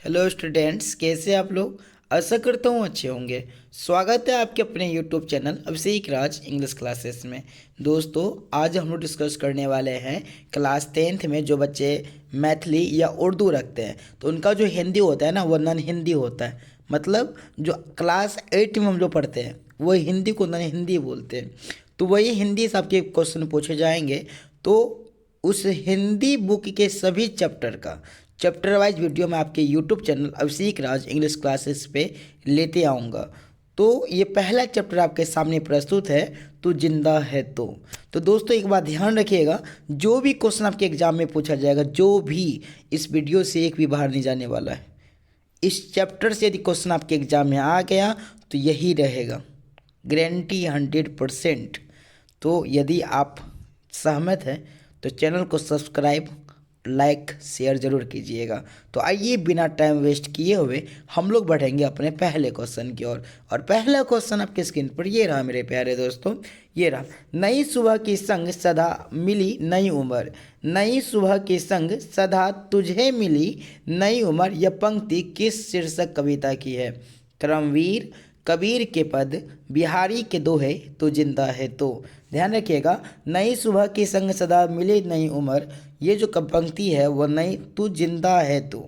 Hello students, कैसे आप लोग। आशा करता हूँ अच्छे होंगे। स्वागत है आपके अपने यूट्यूब चैनल अभिषेक राज इंग्लिश क्लासेस में। दोस्तों, आज हम लोग डिस्कस करने वाले हैं क्लास 10th में जो बच्चे मैथिली या उर्दू रखते हैं तो उनका जो हिंदी होता है ना वो नॉन हिंदी होता है। मतलब जो क्लास 8 में हम जो पढ़ते हैं वो हिंदी को नॉन हिंदी बोलते हैं। तो वही हिंदी से आपके क्वेश्चन पूछे जाएंगे। तो उस हिंदी बुक के सभी चैप्टर का चैप्टर वाइज वीडियो मैं आपके यूट्यूब चैनल अभिषेक राज इंग्लिश क्लासेस पे लेते आऊँगा। तो ये पहला चैप्टर आपके सामने प्रस्तुत है, तू जिंदा है तो दोस्तों एक बात ध्यान रखिएगा, जो भी क्वेश्चन आपके एग्जाम में पूछा जाएगा, जो भी, इस वीडियो से एक भी बाहर नहीं जाने वाला है। इस चैप्टर से यदि क्वेश्चन आपके एग्जाम में आ गया तो यही रहेगा, गारंटी 100%। तो यदि आप सहमत हैं तो चैनल को सब्सक्राइब, लाइक, शेयर जरूर कीजिएगा। तो आइए बिना टाइम वेस्ट किए हुए हम लोग बढ़ेंगे अपने पहले क्वेश्चन की ओर। और पहला क्वेश्चन आपके स्क्रीन पर ये रहा मेरे प्यारे दोस्तों, ये रहा। नई सुबह के संग सदा मिली नई उम्र, नई सुबह के संग सदा तुझे मिली नई उम्र, यह पंक्ति किस शीर्षक कविता की है। कर्मवीर, कबीर के पद, बिहारी के दोहे, तो जिंदा है तो। ध्यान रखिएगा, नई सुबह के संग सदा मिले नई उम्र, ये जो पंक्ति है वो नई, तू जिंदा है तो,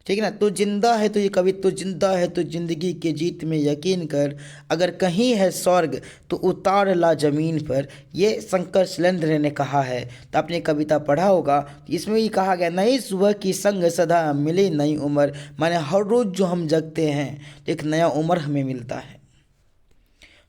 ठीक है ना। तू जिंदा है तो ये कवि, तू जिंदा है तो जिंदगी के जीत में यकीन कर, अगर कहीं है स्वर्ग तो उतार ला जमीन पर, ये शंकर शिलेंद्र ने कहा है। तो आपने कविता पढ़ा होगा, इसमें ही कहा गया नई सुबह की संग सदा मिले नई उम्र, माने हर रोज़ जो हम जगते हैं तो एक नया उम्र हमें मिलता है।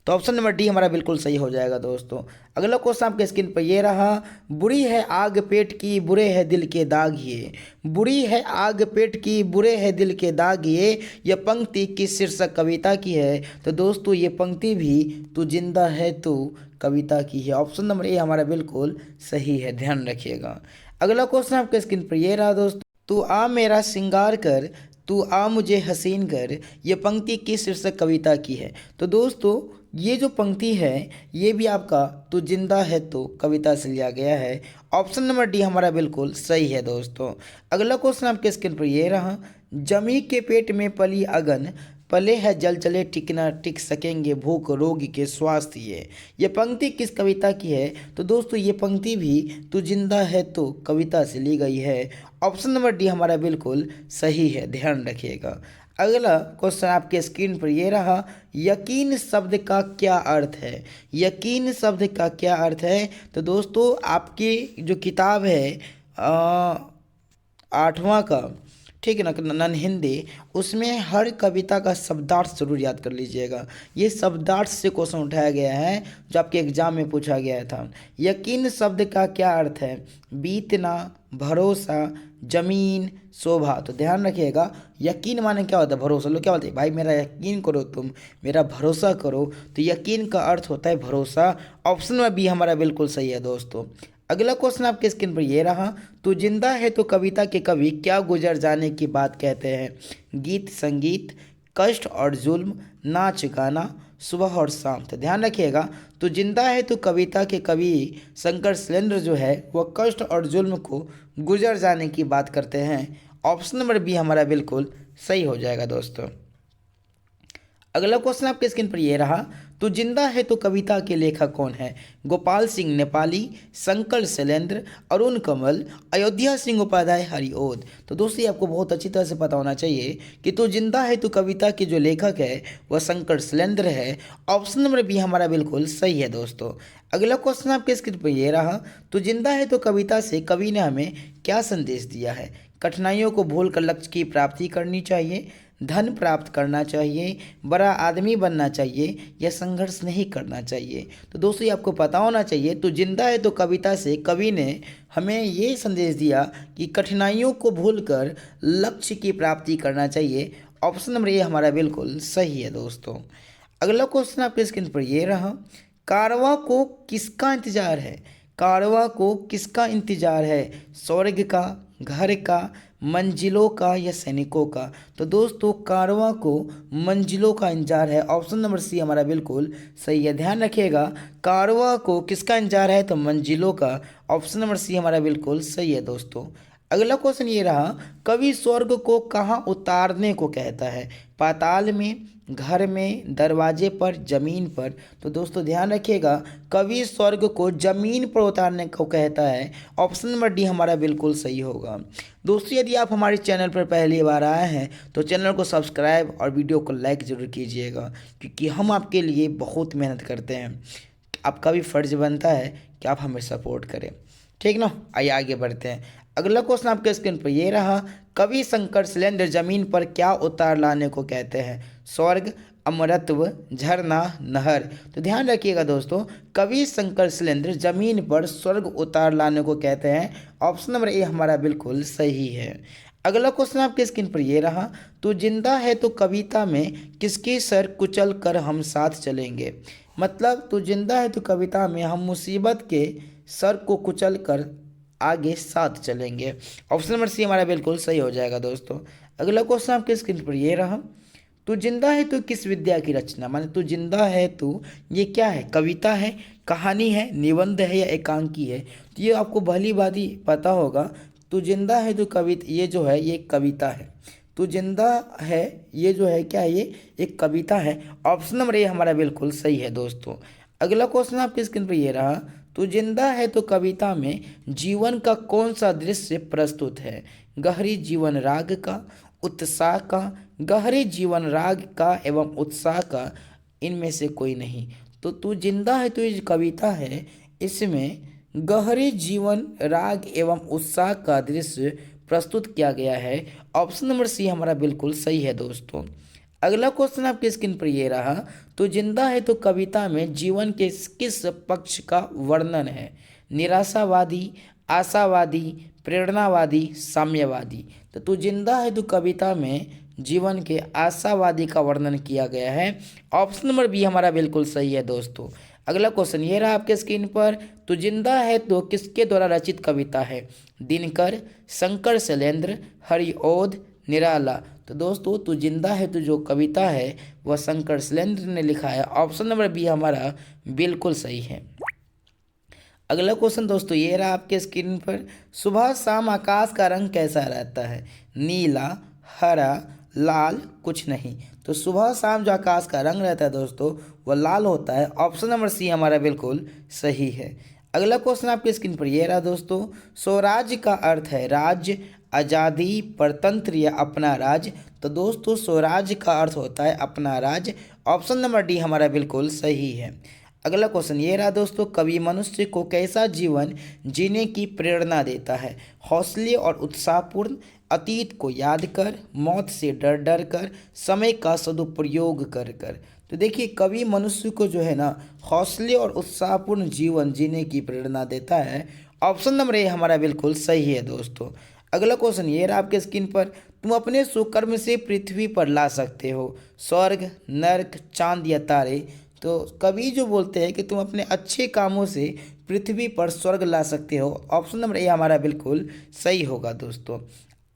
तो ऑप्शन नंबर डी हमारा बिल्कुल सही हो जाएगा दोस्तों। अगला क्वेश्चन आपके स्क्रीन पर ये रहा। बुरी है आग पेट की, बुरे है दिल के दाग ये, बुरी है आग पेट की, बुरे है दिल के दाग ये पंक्ति किस शीर्षक कविता की है। तो दोस्तों ये पंक्ति भी तू जिंदा है तो कविता की है। ऑप्शन नंबर ए हमारा बिल्कुल सही है, ध्यान रखिएगा। अगला क्वेश्चन आपके स्क्रीन पर ये रहा दोस्तों। तू आ मेरा श्रृंगार कर, तू आ मुझे हसीन कर, ये पंक्ति किस शीर्षक कविता की है। तो दोस्तों ये जो पंक्ति है ये भी आपका तू जिंदा है तो कविता से लिया गया है। ऑप्शन नंबर डी हमारा बिल्कुल सही है दोस्तों। अगला क्वेश्चन आपके स्क्रीन पर ये रहा। जमी के पेट में पली अगन, पले है जल चले टिकना टिक सकेंगे भूख रोगी के स्वास्थ्य ये पंक्ति किस कविता की है। तो दोस्तों ये पंक्ति भी तू जिंदा है तो कविता से ली गई है। ऑप्शन नंबर डी हमारा बिल्कुल सही है, ध्यान रखिएगा। अगला क्वेश्चन आपके स्क्रीन पर ये रहा। यकीन शब्द का क्या अर्थ है, यकीन शब्द का क्या अर्थ है। तो दोस्तों आपकी जो किताब है 8वां का, ठीक है ना, नन हिंदी, उसमें हर कविता का शब्दार्थ जरूर याद कर लीजिएगा। ये शब्दार्थ से क्वेश्चन उठाया गया है जो आपके एग्जाम में पूछा गया था। यकीन शब्द का क्या अर्थ है। बीतना, भरोसा, जमीन, शोभा। तो ध्यान रखिएगा, यकीन माने क्या होता है, भरोसा। लोग क्या बोलते हैं, भाई मेरा यकीन करो, तुम मेरा भरोसा करो। तो यकीन का अर्थ होता है भरोसा। ऑप्शन में बी हमारा बिल्कुल सही है दोस्तों। अगला क्वेश्चन आपके स्क्रीन पर ये रहा। तू जिंदा है तो कविता के कवि क्या गुजर जाने की बात कहते हैं। गीत संगीत, कष्ट और जुल्म, नाच गाना, सुबह और शाम। तो ध्यान रखिएगा, तो जिंदा है तो कविता के कवि शंकर शिलेंद्र जो है वह कष्ट और जुल्म को गुजर जाने की बात करते हैं। ऑप्शन नंबर बी हमारा बिल्कुल सही हो जाएगा दोस्तों। अगला क्वेश्चन आपके स्क्रीन पर ये रहा। तो जिंदा है तो कविता के लेखक कौन है। गोपाल सिंह नेपाली, शंकर शैलेंद्र, अरुण कमल, अयोध्या सिंह उपाध्याय, हरिओद। तो दोस्तों आपको बहुत अच्छी तरह से पता होना चाहिए कि तो जिंदा है तो कविता के जो लेखक है वह शंकर शैलेंद्र है। ऑप्शन नंबर बी हमारा बिल्कुल सही है दोस्तों। अगला क्वेश्चन आपके स्क्रीन पर ये रहा। तो जिंदा है तो कविता से कवि ने हमें क्या संदेश दिया है। कठिनाइयों को भूलकर लक्ष्य की प्राप्ति करनी चाहिए, धन प्राप्त करना चाहिए, बड़ा आदमी बनना चाहिए, या संघर्ष नहीं करना चाहिए। तो दोस्तों ये आपको पता होना चाहिए। तो जिंदा है तो कविता से कवि ने हमें ये संदेश दिया कि कठिनाइयों को भूलकर लक्ष्य की प्राप्ति करना चाहिए। ऑप्शन नंबर ए हमारा बिल्कुल सही है दोस्तों। अगला क्वेश्चन आपके स्क्रीन पर ये रहा। कारवां को किसका इंतजार है। कारवां को किसका इंतजार है। स्वर्ग का, घर का, मंजिलों का, या सैनिकों का। तो दोस्तों कारवां को मंजिलों का इंतजार है। ऑप्शन नंबर सी हमारा बिल्कुल सही है, ध्यान रखिएगा। कारवां को किसका इंतजार है, तो मंजिलों का। ऑप्शन नंबर सी हमारा बिल्कुल सही है दोस्तों। अगला क्वेश्चन ये रहा, कवि स्वर्ग को कहाँ उतारने को कहता है? पाताल में, घर में, दरवाजे पर, जमीन पर। तो दोस्तों ध्यान रखिएगा, कवि स्वर्ग को जमीन पर उतारने को कहता है। ऑप्शन नंबर डी हमारा बिल्कुल सही होगा। दोस्तों यदि आप हमारे चैनल पर पहली बार आए हैं तो चैनल को सब्सक्राइब और वीडियो को लाइक ज़रूर कीजिएगा, क्योंकि हम आपके लिए बहुत मेहनत करते हैं। आपका भी फर्ज बनता है कि आप हमें सपोर्ट करें, ठीक ना। आइए आगे बढ़ते हैं। अगला क्वेश्चन आपके स्क्रीन पर ये रहा, कवि शंकर शिलेंद्र जमीन पर क्या उतार लाने को कहते हैं? स्वर्ग, अमरत्व, झरना, नहर। तो ध्यान रखिएगा दोस्तों, कवि शंकर शिलेंद्र जमीन पर स्वर्ग उतार लाने को कहते हैं। ऑप्शन नंबर ए हमारा बिल्कुल सही है। अगला क्वेश्चन आपके स्क्रीन पर ये रहा, तू जिंदा है तो कविता में किसकी सर कुचल कर हम साथ चलेंगे? मतलब तू जिंदा है तो कविता में हम मुसीबत के सर को कुचल कर आगे साथ चलेंगे। ऑप्शन नंबर सी हमारा बिल्कुल सही हो जाएगा दोस्तों। अगला क्वेश्चन आपके स्क्रीन पर ये रहा, तू जिंदा है तो किस विद्या की रचना? माने तू जिंदा है तो ये क्या है? कविता है, कहानी है, निबंध है या एकांकी है? तो ये आपको भली भांति पता होगा। तू जिंदा है तो कविता, ये जो है ये कविता है। तू जिंदा है ये जो है क्या है? ये एक कविता है। ऑप्शन नंबर ए हमारा बिल्कुल सही है दोस्तों। अगला क्वेश्चन आपके स्क्रीन पर ये रहा, तू जिंदा है तो कविता में जीवन का कौन सा दृश्य प्रस्तुत है? गहरी जीवन राग का, उत्साह का, गहरे जीवन राग का एवं उत्साह का, इनमें से कोई नहीं। तो तू जिंदा है तो ये कविता है, इसमें गहरे जीवन राग एवं उत्साह का दृश्य प्रस्तुत किया गया है। ऑप्शन नंबर सी हमारा बिल्कुल सही है दोस्तों। अगला क्वेश्चन आपके स्क्रीन पर ये रहा, तो जिंदा है तो कविता में जीवन के किस पक्ष का वर्णन है? निराशावादी, आशावादी, प्रेरणावादी, साम्यवादी। तो तू जिंदा है तो कविता में जीवन के आशावादी का वर्णन किया गया है। ऑप्शन नंबर बी हमारा बिल्कुल सही है दोस्तों। अगला क्वेश्चन ये रहा आपके स्क्रीन पर, तो जिंदा है तो किसके द्वारा रचित कविता है? दिनकर, शंकर शैलेंद्र, हरिओध, निराला। तो दोस्तों तू जिंदा है तो जो कविता है वह शंकर शैलेंद्र ने लिखा है। ऑप्शन नंबर बी हमारा बिल्कुल सही है। अगला क्वेश्चन दोस्तों ये रहा आपके स्क्रीन पर, सुबह शाम आकाश का रंग कैसा रहता है? नीला, हरा, लाल, कुछ नहीं। तो सुबह शाम जो आकाश का रंग रहता है दोस्तों वह लाल होता है। ऑप्शन नंबर सी हमारा बिल्कुल सही है। अगला क्वेश्चन आपके स्क्रीन पर ये रहा दोस्तों, स्वराज्य का अर्थ है राज्य, आज़ादी, परतंत्र या अपना राज्य। तो दोस्तों स्वराज्य का अर्थ होता है अपना राज्य। ऑप्शन नंबर डी हमारा बिल्कुल सही है। अगला क्वेश्चन ये रहा दोस्तों, कवि मनुष्य को कैसा जीवन जीने की प्रेरणा देता है? हौसले और उत्साहपूर्ण, अतीत को याद कर, मौत से डर डर कर, समय का सदुपयोग कर कर। तो देखिए कवि मनुष्य को जो है ना हौसले और उत्साहपूर्ण जीवन जीने की प्रेरणा देता है। ऑप्शन नंबर ए हमारा बिल्कुल सही है दोस्तों। अगला क्वेश्चन ये रहा आपके स्क्रीन पर, तुम अपने सुकर्म से पृथ्वी पर ला सकते हो स्वर्ग, नर्क, चांद या तारे। तो कवि जो बोलते हैं कि तुम अपने अच्छे कामों से पृथ्वी पर स्वर्ग ला सकते हो। ऑप्शन नंबर ए हमारा बिल्कुल सही होगा दोस्तों।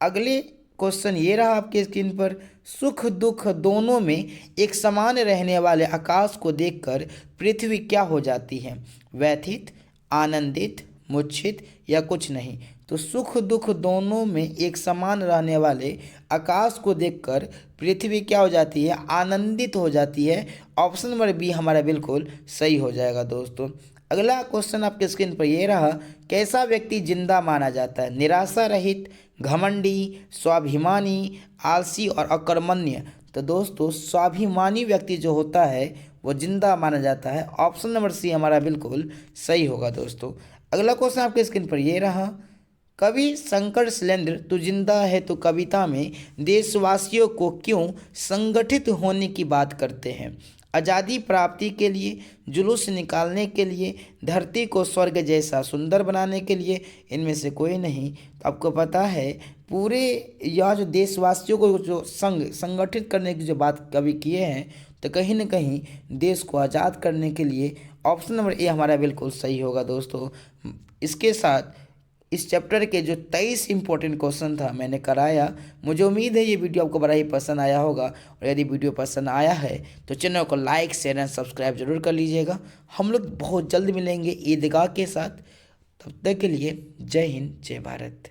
अगले क्वेश्चन ये रहा आपके स्क्रीन पर, सुख दुख दोनों में एक समान रहने वाले आकाश को देखकर पृथ्वी क्या हो जाती है? व्यथित, आनंदित, मूर्छित या कुछ नहीं। तो सुख दुख दोनों में एक समान रहने वाले आकाश को देखकर पृथ्वी क्या हो जाती है? आनंदित हो जाती है। ऑप्शन नंबर बी हमारा बिल्कुल सही हो जाएगा दोस्तों। अगला क्वेश्चन आपके स्क्रीन पर ये रहा, कैसा व्यक्ति जिंदा माना जाता है? निराशा रहित, घमंडी, स्वाभिमानी, आलसी और अकर्मण्य। तो दोस्तों स्वाभिमानी व्यक्ति जो होता है वो जिंदा माना जाता है। ऑप्शन नंबर सी हमारा बिल्कुल सही होगा दोस्तों। अगला क्वेश्चन आपके स्क्रीन पर ये रहा, कवि शंकर शिलेंद्र तू जिंदा है तो कविता में देशवासियों को क्यों संगठित होने की बात करते हैं? आज़ादी प्राप्ति के लिए, जुलूस निकालने के लिए, धरती को स्वर्ग जैसा सुंदर बनाने के लिए, इनमें से कोई नहीं। तो आपको पता है पूरे यह जो देशवासियों को जो संगठित करने की जो बात कवि किए हैं, तो कहीं ना कहीं देश को आज़ाद करने के लिए। ऑप्शन नंबर ए हमारा बिल्कुल सही होगा दोस्तों। इसके साथ इस चैप्टर के जो 23 इंपॉर्टेंट क्वेश्चन था मैंने कराया। मुझे उम्मीद है ये वीडियो आपको बड़ा ही पसंद आया होगा, और यदि वीडियो पसंद आया है तो चैनल को लाइक, शेयर एंड सब्सक्राइब जरूर कर लीजिएगा। हम लोग बहुत जल्द मिलेंगे ईदगाह के साथ। तब तक के लिए जय हिंद, जय भारत।